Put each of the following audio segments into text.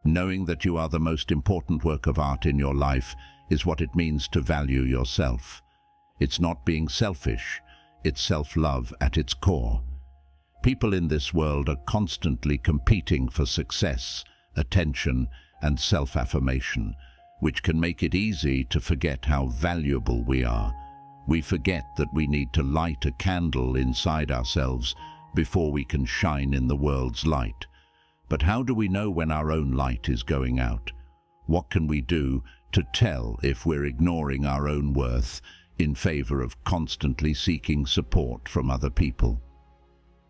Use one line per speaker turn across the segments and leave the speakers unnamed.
Knowing that you are the most important work of art in your life is what it means to value yourself. It's not being selfish, it's self-love at its core. People in this world are constantly competing for success, attention, and self-affirmation, which can make it easy to forget how valuable we are. We forget that we need to light a candle inside ourselves before we can shine in the world's light. But how do we know when our own light is going out? What can we do to tell if we're ignoring our own worth in favor of constantly seeking support from other people?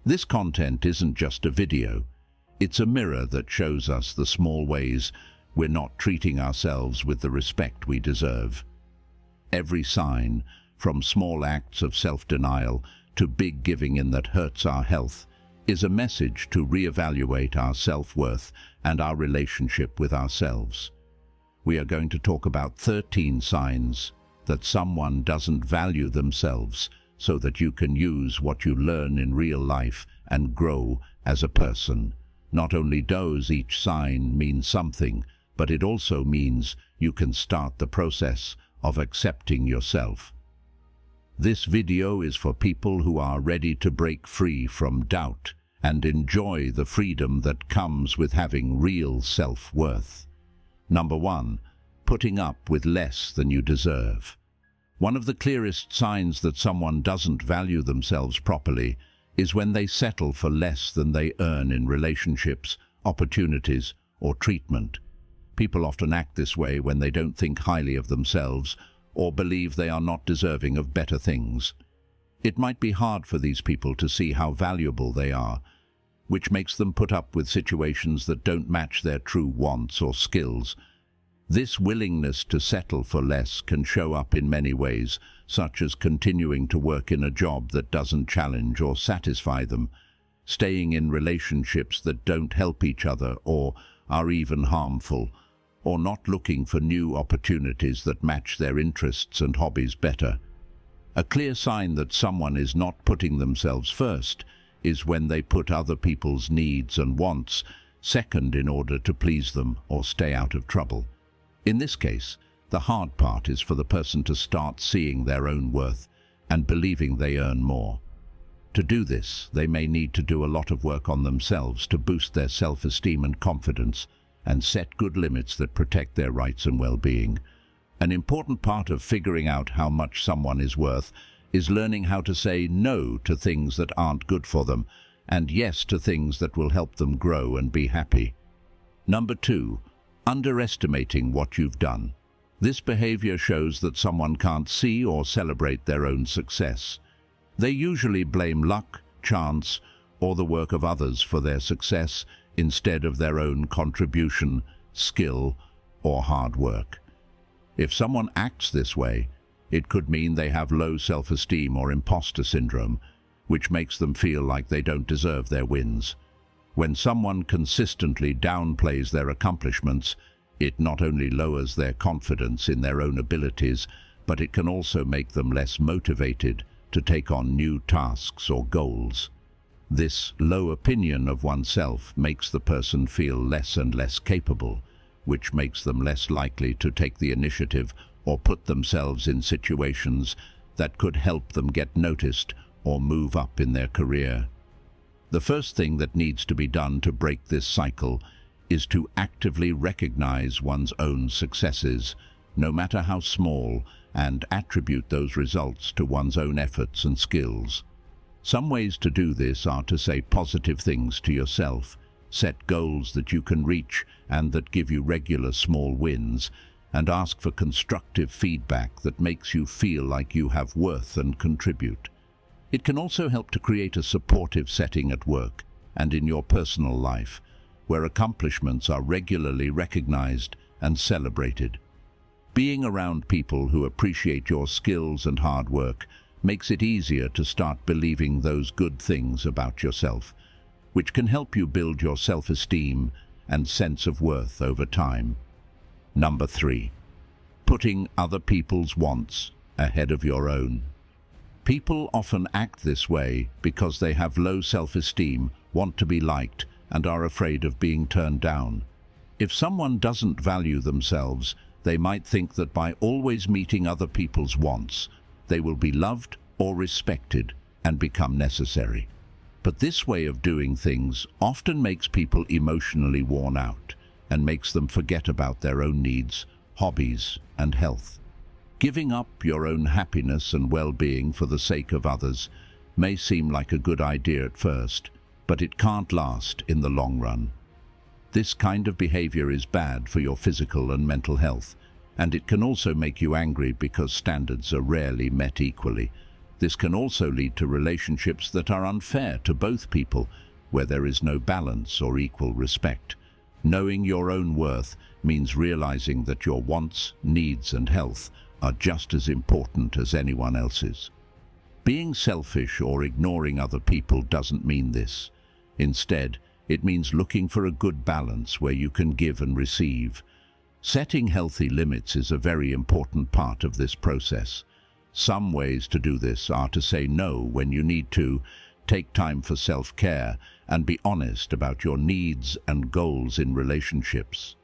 This content isn't just a video. It's a mirror that shows us the small ways we're not treating ourselves with the respect we deserve. Every sign, from small acts of self-denial to big giving in that hurts our health, is a message to reevaluate our self-worth and our relationship with ourselves. We are going to talk about 13 signs that someone doesn't value themselves so that you can use what you learn in real life and grow as a person. Not only does each sign mean something, but it also means you can start the process of accepting yourself. This video is for people who are ready to break free from doubt and enjoy the freedom that comes with having real self-worth. Number 1, putting up with less than you deserve. One of the clearest signs that someone doesn't value themselves properly is when they settle for less than they earn in relationships, opportunities, or treatment. People often act this way when they don't think highly of themselves or believe they are not deserving of better things. It might be hard for these people to see how valuable they are, which makes them put up with situations that don't match their true wants or skills. This willingness to settle for less can show up in many ways, such as continuing to work in a job that doesn't challenge or satisfy them, staying in relationships that don't help each other or are even harmful, or not looking for new opportunities that match their interests and hobbies better. A clear sign that someone is not putting themselves first is when they put other people's needs and wants second in order to please them or stay out of trouble. In this case, the hard part is for the person to start seeing their own worth and believing they earn more. To do this, they may need to do a lot of work on themselves to boost their self-esteem and confidence and set good limits that protect their rights and well-being. An important part of figuring out how much someone is worth is learning how to say no to things that aren't good for them and yes to things that will help them grow and be happy. Number 2, underestimating what you've done. This behavior shows that someone can't see or celebrate their own success. They usually blame luck, chance, or the work of others for their success instead of their own contribution, skill, or hard work. If someone acts this way, it could mean they have low self-esteem or imposter syndrome, which makes them feel like they don't deserve their wins. When someone consistently downplays their accomplishments, it not only lowers their confidence in their own abilities, but it can also make them less motivated to take on new tasks or goals. This low opinion of oneself makes the person feel less and less capable, which makes them less likely to take the initiative or put themselves in situations that could help them get noticed or move up in their career. The first thing that needs to be done to break this cycle is to actively recognize one's own successes, no matter how small, and attribute those results to one's own efforts and skills. Some ways to do this are to say positive things to yourself, set goals that you can reach and that give you regular small wins, and ask for constructive feedback that makes you feel like you have worth and contribute. It can also help to create a supportive setting at work and in your personal life, where accomplishments are regularly recognized and celebrated. Being around people who appreciate your skills and hard work makes it easier to start believing those good things about yourself, which can help you build your self-esteem and sense of worth over time. Number 3, putting other people's wants ahead of your own. People often act this way because they have low self-esteem, want to be liked, and are afraid of being turned down. If someone doesn't value themselves, they might think that by always meeting other people's wants, they will be loved or respected and become necessary. But this way of doing things often makes people emotionally worn out and makes them forget about their own needs, hobbies, and health. Giving up your own happiness and well-being for the sake of others may seem like a good idea at first, but it can't last in the long run. This kind of behavior is bad for your physical and mental health, and it can also make you angry because standards are rarely met equally. This can also lead to relationships that are unfair to both people, where there is no balance or equal respect. Knowing your own worth means realizing that your wants, needs, and health are just as important as anyone else's. Being selfish or ignoring other people doesn't mean this. Instead, it means looking for a good balance where you can give and receive. Setting healthy limits is a very important part of this process. Some ways to do this are to say no when you need to, take time for self-care, and be honest about your needs and goals in relationships.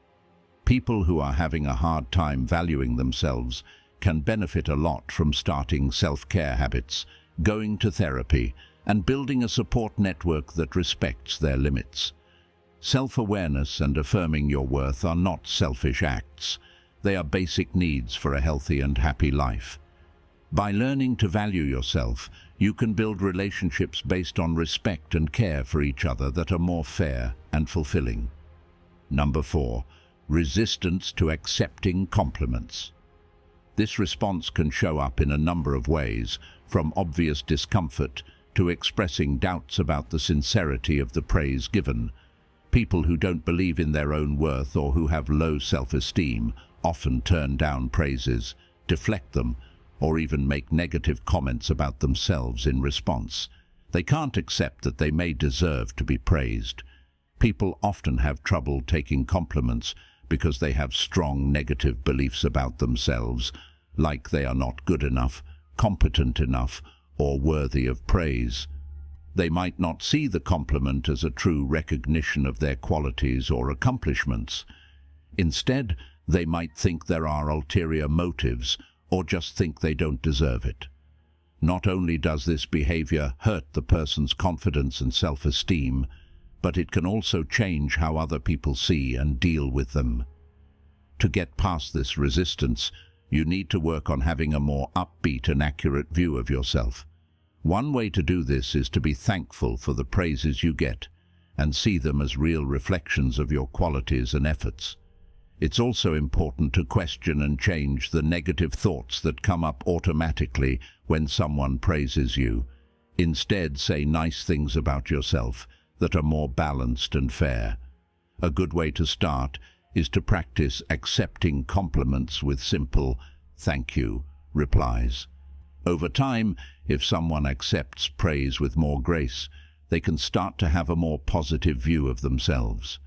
People who are having a hard time valuing themselves can benefit a lot from starting self-care habits, going to therapy, and building a support network that respects their limits. Self-awareness and affirming your worth are not selfish acts. They are basic needs for a healthy and happy life. By learning to value yourself, you can build relationships based on respect and care for each other that are more fair and fulfilling. Number 4. Resistance to accepting compliments. This response can show up in a number of ways, from obvious discomfort to expressing doubts about the sincerity of the praise given. People who don't believe in their own worth or who have low self-esteem often turn down praises, deflect them, or even make negative comments about themselves in response. They can't accept that they may deserve to be praised. People often have trouble taking compliments because they have strong negative beliefs about themselves, like they are not good enough, competent enough, or worthy of praise. They might not see the compliment as a true recognition of their qualities or accomplishments. Instead, they might think there are ulterior motives or just think they don't deserve it. Not only does this behavior hurt the person's confidence and self-esteem, but it can also change how other people see and deal with them. To get past this resistance, you need to work on having a more upbeat and accurate view of yourself. One way to do this is to be thankful for the praises you get and see them as real reflections of your qualities and efforts. It's also important to question and change the negative thoughts that come up automatically when someone praises you. Instead, say nice things about yourself that are more balanced and fair. A good way to start is to practice accepting compliments with simple "thank you" replies. Over time, if someone accepts praise with more grace, they can start to have a more positive view of themselves.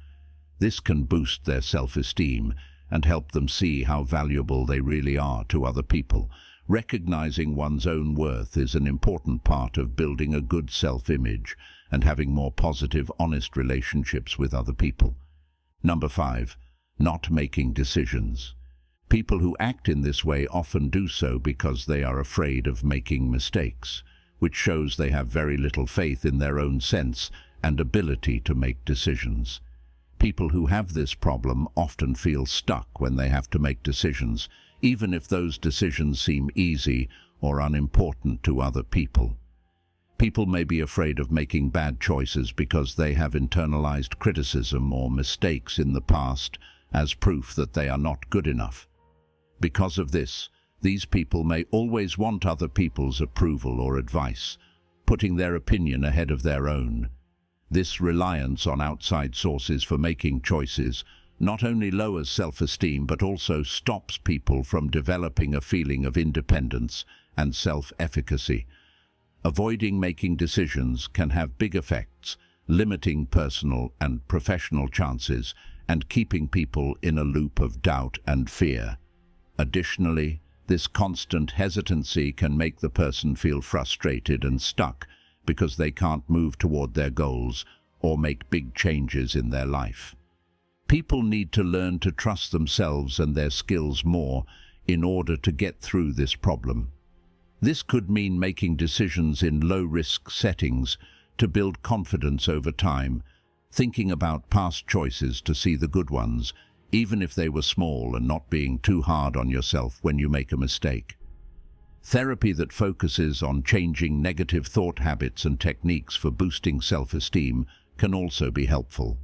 This can boost their self-esteem and help them see how valuable they really are to other people. Recognizing one's own worth is an important part of building a good self-image and having more positive, honest relationships with other people. Number 5. Not making decisions. People who act in this way often do so because they are afraid of making mistakes, which shows they have very little faith in their own sense and ability to make decisions. People who have this problem often feel stuck when they have to make decisions, even if those decisions seem easy or unimportant to other people. People may be afraid of making bad choices because they have internalized criticism or mistakes in the past as proof that they are not good enough. Because of this, these people may always want other people's approval or advice, putting their opinion ahead of their own. This reliance on outside sources for making choices not only lowers self-esteem but also stops people from developing a feeling of independence and self-efficacy. Avoiding making decisions can have big effects, limiting personal and professional chances and keeping people in a loop of doubt and fear. Additionally, this constant hesitancy can make the person feel frustrated and stuck because they can't move toward their goals or make big changes in their life. People need to learn to trust themselves and their skills more in order to get through this problem. This could mean making decisions in low-risk settings to build confidence over time, thinking about past choices to see the good ones, even if they were small, and not being too hard on yourself when you make a mistake. Therapy that focuses on changing negative thought habits and techniques for boosting self-esteem can also be helpful.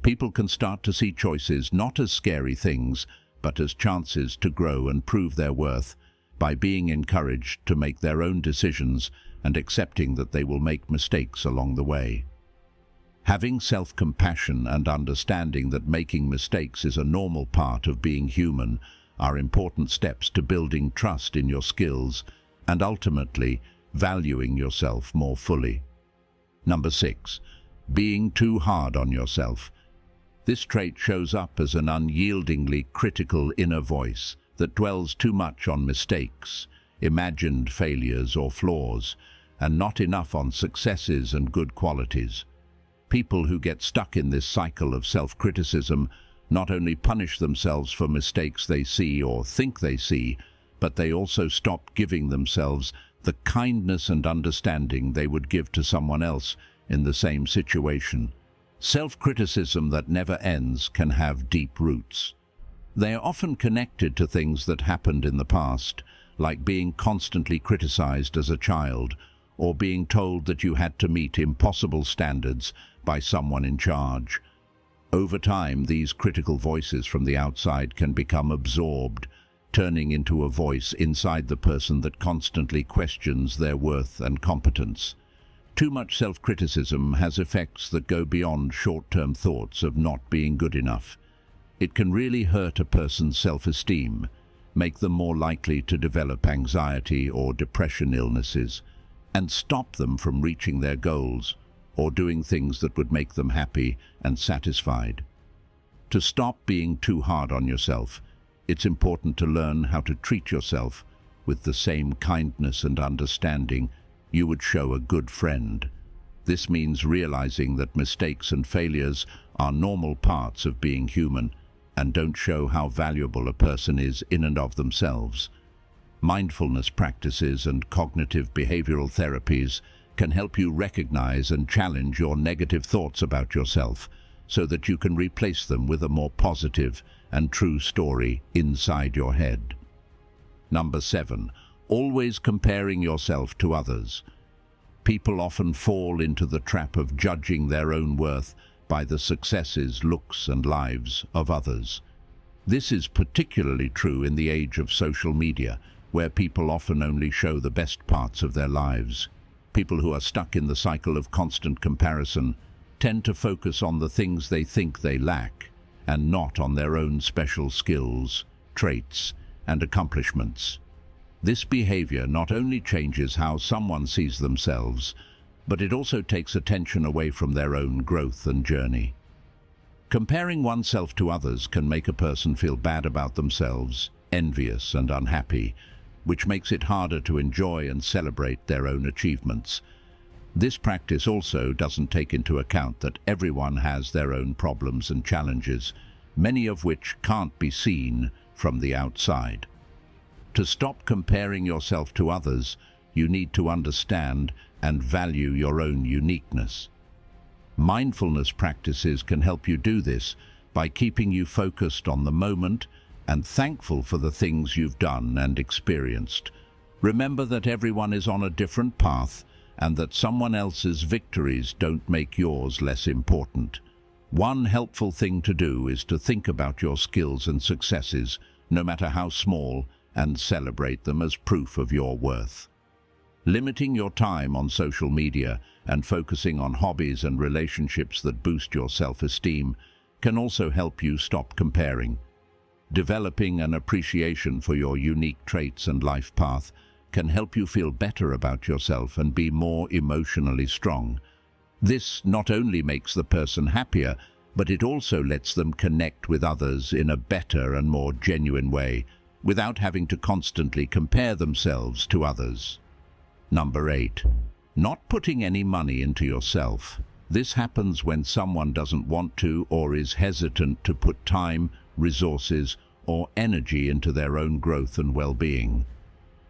People can start to see choices not as scary things, but as chances to grow and prove their worth, by being encouraged to make their own decisions and accepting that they will make mistakes along the way. Having self-compassion and understanding that making mistakes is a normal part of being human are important steps to building trust in your skills and ultimately valuing yourself more fully. Number 6. Being too hard on yourself. This trait shows up as an unyieldingly critical inner voice that dwells too much on mistakes, imagined failures or flaws, and not enough on successes and good qualities. People who get stuck in this cycle of self-criticism not only punish themselves for mistakes they see or think they see, but they also stop giving themselves the kindness and understanding they would give to someone else in the same situation. Self-criticism that never ends can have deep roots. They are often connected to things that happened in the past, like being constantly criticized as a child, or being told that you had to meet impossible standards by someone in charge. Over time, these critical voices from the outside can become absorbed, turning into a voice inside the person that constantly questions their worth and competence. Too much self-criticism has effects that go beyond short-term thoughts of not being good enough. It can really hurt a person's self-esteem, make them more likely to develop anxiety or depression illnesses, and stop them from reaching their goals or doing things that would make them happy and satisfied. To stop being too hard on yourself, it's important to learn how to treat yourself with the same kindness and understanding you would show a good friend. This means realizing that mistakes and failures are normal parts of being human and don't show how valuable a person is in and of themselves. Mindfulness practices and cognitive behavioral therapies can help you recognize and challenge your negative thoughts about yourself so that you can replace them with a more positive and true story inside your head. Number 7. Always comparing yourself to others. People often fall into the trap of judging their own worth by the successes, looks, and lives of others. This is particularly true in the age of social media, where people often only show the best parts of their lives. People who are stuck in the cycle of constant comparison tend to focus on the things they think they lack, and not on their own special skills, traits, and accomplishments. This behavior not only changes how someone sees themselves, but it also takes attention away from their own growth and journey. Comparing oneself to others can make a person feel bad about themselves, envious and unhappy, which makes it harder to enjoy and celebrate their own achievements. This practice also doesn't take into account that everyone has their own problems and challenges, many of which can't be seen from the outside. To stop comparing yourself to others, you need to understand and value your own uniqueness. Mindfulness practices can help you do this by keeping you focused on the moment and thankful for the things you've done and experienced. Remember that everyone is on a different path and that someone else's victories don't make yours less important. One helpful thing to do is to think about your skills and successes, no matter how small, and celebrate them as proof of your worth. Limiting your time on social media and focusing on hobbies and relationships that boost your self-esteem can also help you stop comparing. Developing an appreciation for your unique traits and life path can help you feel better about yourself and be more emotionally strong. This not only makes the person happier, but it also lets them connect with others in a better and more genuine way, without having to constantly compare themselves to others. Number 8. Not putting any money into yourself. This happens when someone doesn't want to or is hesitant to put time, resources, or energy into their own growth and well-being.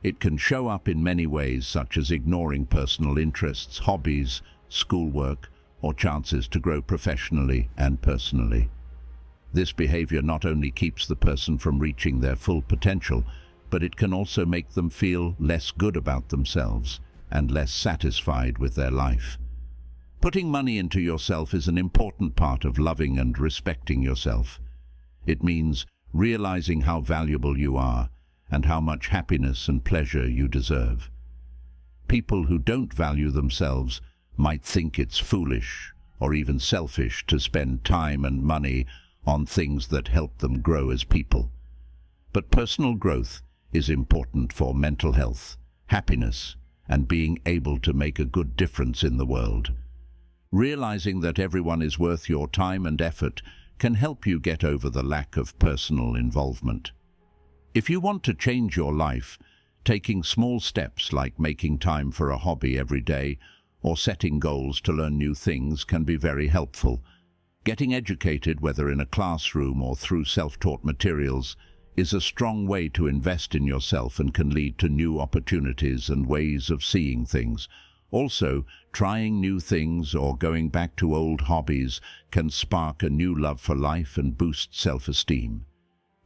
It can show up in many ways, such as ignoring personal interests, hobbies, schoolwork, or chances to grow professionally and personally. This behavior not only keeps the person from reaching their full potential, but it can also make them feel less good about themselves and less satisfied with their life. Putting money into yourself is an important part of loving and respecting yourself. It means realizing how valuable you are and how much happiness and pleasure you deserve. People who don't value themselves might think it's foolish or even selfish to spend time and money on things that help them grow as people. But personal growth is important for mental health, happiness, and being able to make a good difference in the world. Realizing that everyone is worth your time and effort can help you get over the lack of personal involvement. If you want to change your life, taking small steps like making time for a hobby every day or setting goals to learn new things can be very helpful. Getting educated, whether in a classroom or through self-taught materials, is a strong way to invest in yourself and can lead to new opportunities and ways of seeing things. Also, trying new things or going back to old hobbies can spark a new love for life and boost self-esteem.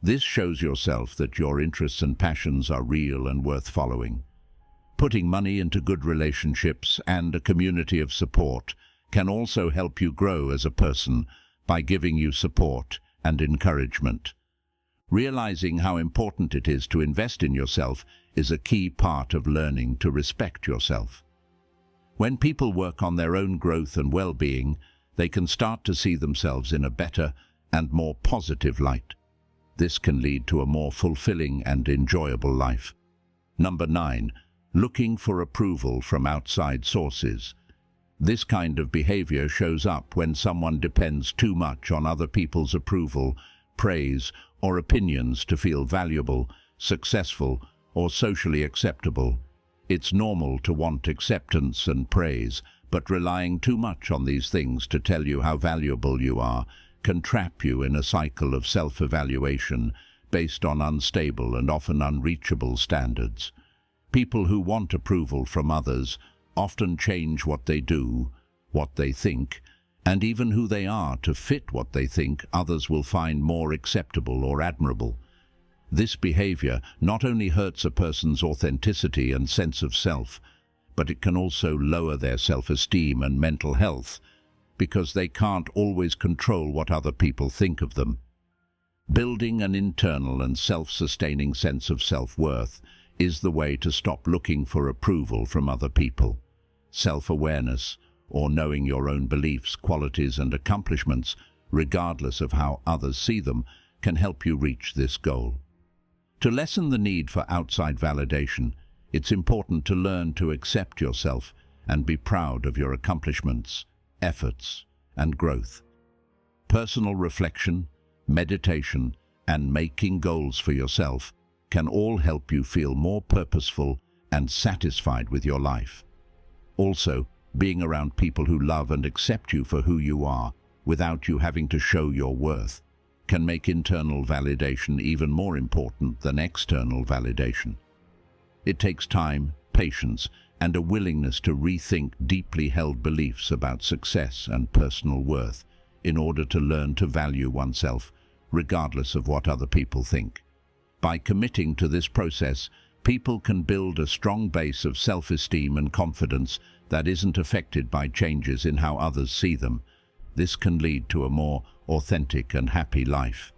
This shows yourself that your interests and passions are real and worth following. Putting money into good relationships and a community of support can also help you grow as a person by giving you support and encouragement. Realizing how important it is to invest in yourself is a key part of learning to respect yourself. When people work on their own growth and well-being, they can start to see themselves in a better and more positive light. This can lead to a more fulfilling and enjoyable life. Number 9. Looking for approval from outside sources. This kind of behavior shows up when someone depends too much on other people's approval, praise, or opinions to feel valuable, successful, or socially acceptable. It's normal to want acceptance and praise, but relying too much on these things to tell you how valuable you are can trap you in a cycle of self-evaluation based on unstable and often unreachable standards. People who want approval from others often change what they do, what they think, and even who they are to fit what they think others will find more acceptable or admirable. This behavior not only hurts a person's authenticity and sense of self, but it can also lower their self-esteem and mental health because they can't always control what other people think of them. Building an internal and self-sustaining sense of self-worth is the way to stop looking for approval from other people. Self-awareness, or knowing your own beliefs, qualities, and accomplishments, regardless of how others see them, can help you reach this goal. To lessen the need for outside validation, it's important to learn to accept yourself and be proud of your accomplishments, efforts, and growth. Personal reflection, meditation, and making goals for yourself can all help you feel more purposeful and satisfied with your life. Also, being around people who love and accept you for who you are, without you having to show your worth, can make internal validation even more important than external validation. It takes time, patience, and a willingness to rethink deeply held beliefs about success and personal worth in order to learn to value oneself, regardless of what other people think. By committing to this process, people can build a strong base of self-esteem and confidence that isn't affected by changes in how others see them. This can lead to a more authentic and happy life.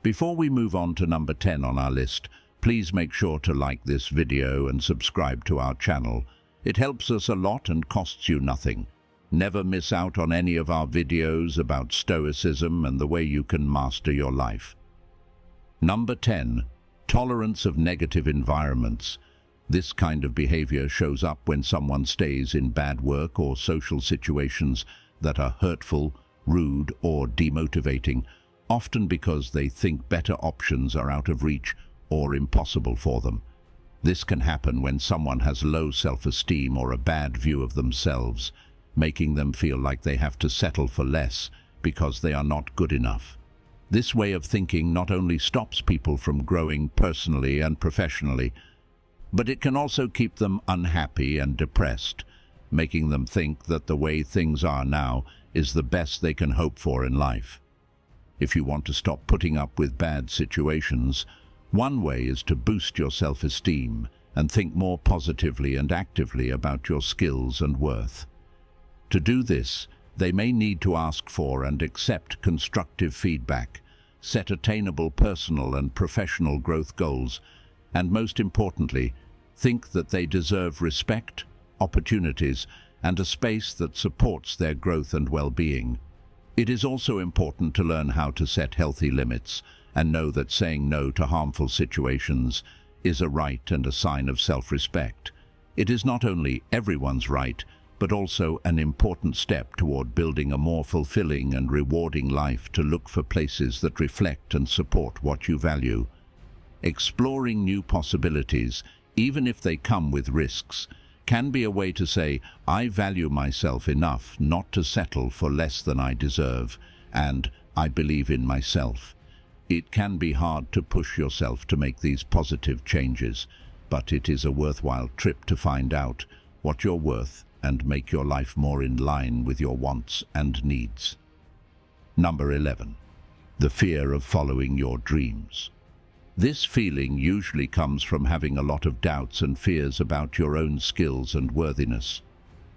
Before we move on to number 10 on our list, please make sure to like this video and subscribe to our channel. It helps us a lot and costs you nothing. Never miss out on any of our videos about Stoicism and the way you can master your life. Number 10. Tolerance of negative environments. This kind of behavior shows up when someone stays in bad work or social situations that are hurtful, rude, or demotivating, often because they think better options are out of reach or impossible for them. This can happen when someone has low self-esteem or a bad view of themselves, making them feel like they have to settle for less because they are not good enough. This way of thinking not only stops people from growing personally and professionally, but it can also keep them unhappy and depressed, making them think that the way things are now is the best they can hope for in life. If you want to stop putting up with bad situations, one way is to boost your self-esteem and think more positively and actively about your skills and worth. To do this, they may need to ask for and accept constructive feedback, set attainable personal and professional growth goals, and most importantly, think that they deserve respect, opportunities, and a space that supports their growth and well-being. It is also important to learn how to set healthy limits and know that saying no to harmful situations is a right and a sign of self-respect. It is not only everyone's right, but also an important step toward building a more fulfilling and rewarding life to look for places that reflect and support what you value. Exploring new possibilities, even if they come with risks, can be a way to say, I value myself enough not to settle for less than I deserve, and I believe in myself. It can be hard to push yourself to make these positive changes, but it is a worthwhile trip to find out what you're worth and make your life more in line with your wants and needs. Number 11. The fear of following your dreams. This feeling usually comes from having a lot of doubts and fears about your own skills and worthiness.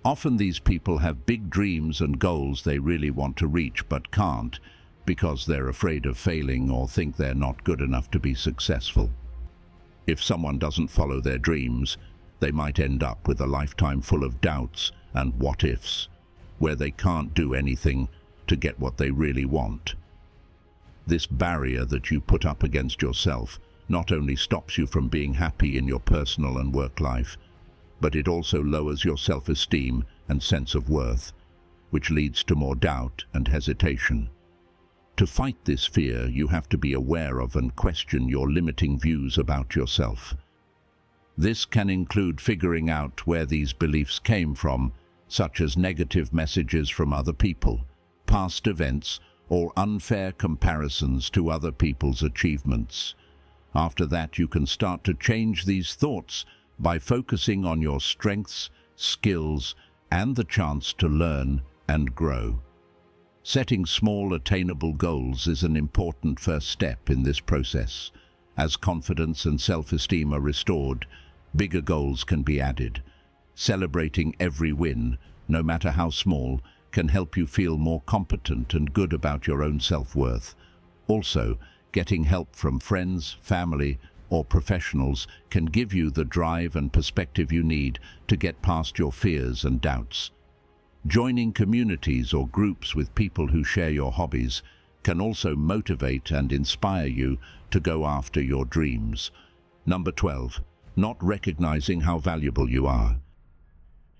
Often these people have big dreams and goals they really want to reach but can't, because they're afraid of failing or think they're not good enough to be successful. If someone doesn't follow their dreams, they might end up with a lifetime full of doubts and what-ifs, where they can't do anything to get what they really want. This barrier that you put up against yourself not only stops you from being happy in your personal and work life, but it also lowers your self-esteem and sense of worth, which leads to more doubt and hesitation. To fight this fear, you have to be aware of and question your limiting views about yourself. This can include figuring out where these beliefs came from, such as negative messages from other people, past events, or unfair comparisons to other people's achievements. After that, you can start to change these thoughts by focusing on your strengths, skills, and the chance to learn and grow. Setting small, attainable goals is an important first step in this process. As confidence and self-esteem are restored, bigger goals can be added. Celebrating every win, no matter how small, can help you feel more competent and good about your own self-worth. Also, getting help from friends, family, or professionals can give you the drive and perspective you need to get past your fears and doubts. Joining communities or groups with people who share your hobbies can also motivate and inspire you to go after your dreams. Number 12. Not recognizing how valuable you are.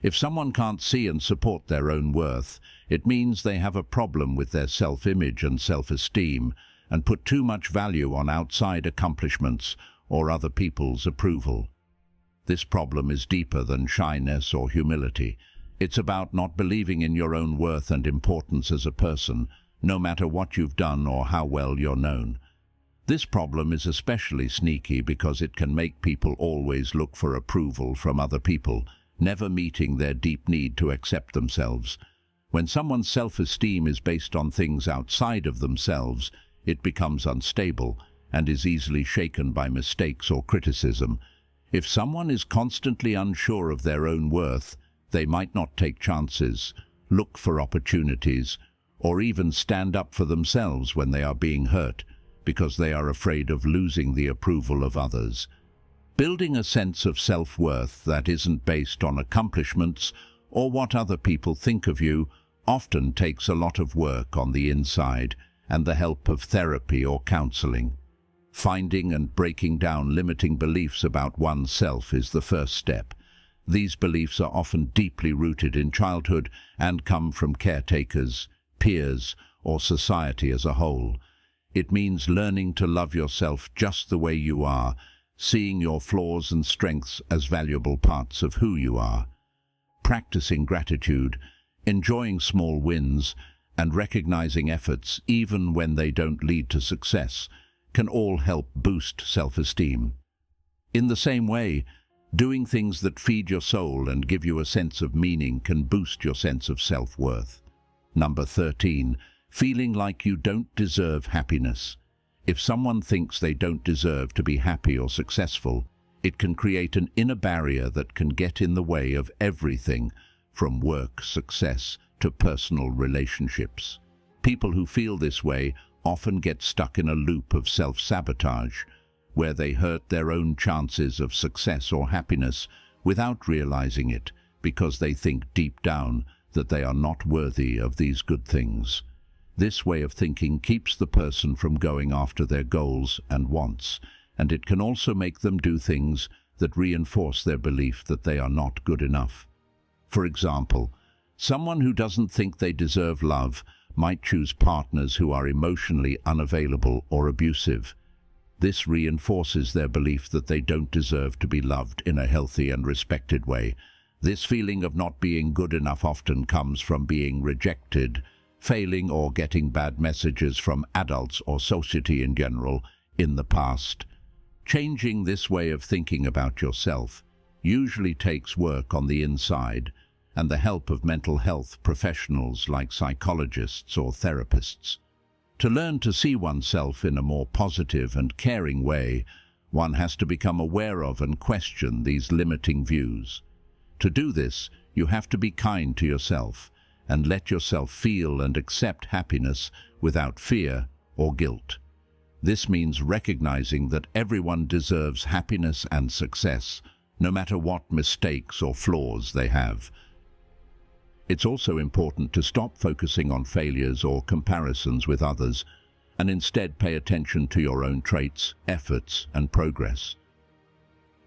If someone can't see and support their own worth, it means they have a problem with their self-image and self-esteem and put too much value on outside accomplishments or other people's approval. This problem is deeper than shyness or humility. It's about not believing in your own worth and importance as a person, no matter what you've done or how well you're known. This problem is especially sneaky because it can make people always look for approval from other people, never meeting their deep need to accept themselves. When someone's self-esteem is based on things outside of themselves, it becomes unstable and is easily shaken by mistakes or criticism. If someone is constantly unsure of their own worth, they might not take chances, look for opportunities, or even stand up for themselves when they are being hurt, because they are afraid of losing the approval of others. Building a sense of self-worth that isn't based on accomplishments or what other people think of you often takes a lot of work on the inside and the help of therapy or counseling. Finding and breaking down limiting beliefs about oneself is the first step. These beliefs are often deeply rooted in childhood and come from caretakers, peers, or society as a whole. It means learning to love yourself just the way you are, seeing your flaws and strengths as valuable parts of who you are. Practicing gratitude, Enjoying small wins and recognizing efforts even when they don't lead to success can all help boost self-esteem. In the same way, doing things that feed your soul and give you a sense of meaning can boost your sense of self-worth. Number 13, feeling like you don't deserve happiness. If someone thinks they don't deserve to be happy or successful, it can create an inner barrier that can get in the way of everything from work success to personal relationships. People who feel this way often get stuck in a loop of self-sabotage, where they hurt their own chances of success or happiness without realizing it, because they think deep down that they are not worthy of these good things. This way of thinking keeps the person from going after their goals and wants, and it can also make them do things that reinforce their belief that they are not good enough. For example, someone who doesn't think they deserve love might choose partners who are emotionally unavailable or abusive. This reinforces their belief that they don't deserve to be loved in a healthy and respected way. This feeling of not being good enough often comes from being rejected, failing, or getting bad messages from adults or society in general in the past. Changing this way of thinking about yourself usually takes work on the inside and the help of mental health professionals like psychologists or therapists. To learn to see oneself in a more positive and caring way, one has to become aware of and question these limiting views. To do this, you have to be kind to yourself and let yourself feel and accept happiness without fear or guilt. This means recognizing that everyone deserves happiness and success, no matter what mistakes or flaws they have. It's also important to stop focusing on failures or comparisons with others and instead pay attention to your own traits, efforts, and progress.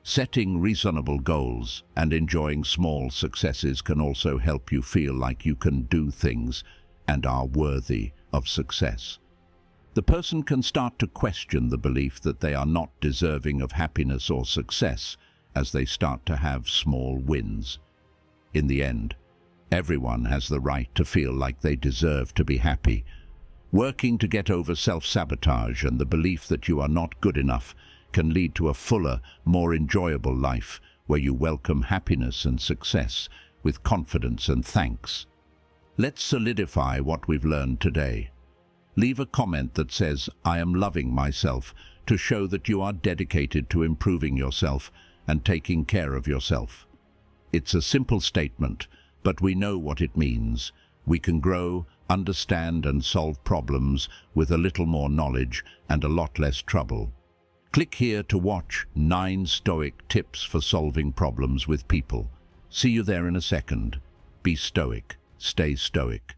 Setting reasonable goals and enjoying small successes can also help you feel like you can do things and are worthy of success. The person can start to question the belief that they are not deserving of happiness or success as they start to have small wins. In the end, everyone has the right to feel like they deserve to be happy. Working to get over self-sabotage and the belief that you are not good enough can lead to a fuller, more enjoyable life where you welcome happiness and success with confidence and thanks. Let's solidify what we've learned today. Leave a comment that says, "I am loving myself," to show that you are dedicated to improving yourself and taking care of yourself. It's a simple statement, but we know what it means. We can grow, understand, and solve problems with a little more knowledge and a lot less trouble. Click here to watch 9 Stoic tips for solving problems with people. See you there in a second. Be stoic. Stay stoic.